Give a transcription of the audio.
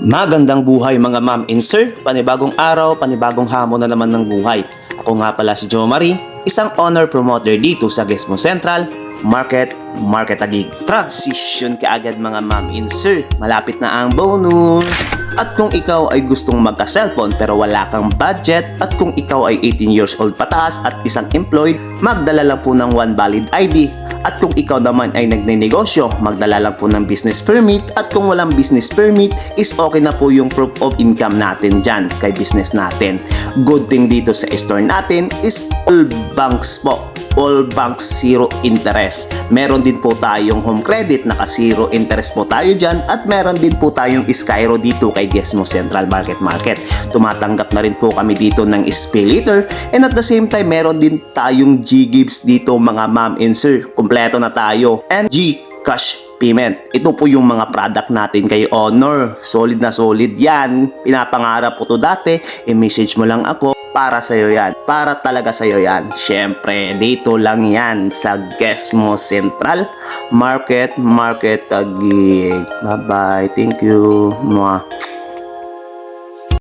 Magandang buhay mga ma'am and sir, panibagong araw, panibagong hamon na naman ng buhay. Ako nga pala si Joe Marie, isang owner promoter dito sa Gesmo Central, Market Taguig. Transition kaagad mga ma'am and sir, malapit na ang bonus. At kung ikaw ay gustong magka-cellphone pero wala kang budget, at kung ikaw ay 18 years old pataas at isang employed, magdala lang po ng one valid ID. At kung ikaw naman ay nagnenegosyo, magdala lang po ng business permit. At kung walang business permit, is okay na po yung proof of income natin dyan kay business natin. Good thing dito sa store natin is all banks po. All banks zero interest. Meron din po tayong home credit, naka zero interest po tayo dyan. At meron din po tayong Skyro dito kay Gesmo Central Market. Tumatanggap na rin po kami dito ng SPayLater. And at the same time, meron din tayong GGives dito mga ma'am and sir. Kompleto na tayo. And GCash payment. Ito po yung mga product natin kay Honor. Solid na solid yan. Pinapangarap ko to dati. I-message mo lang ako. Para sa'yo yan. Para talaga sa'yo yan. Syempre, dito lang yan sa Gesmo Central Market Taguig. Bye-bye. Thank you. Mwah.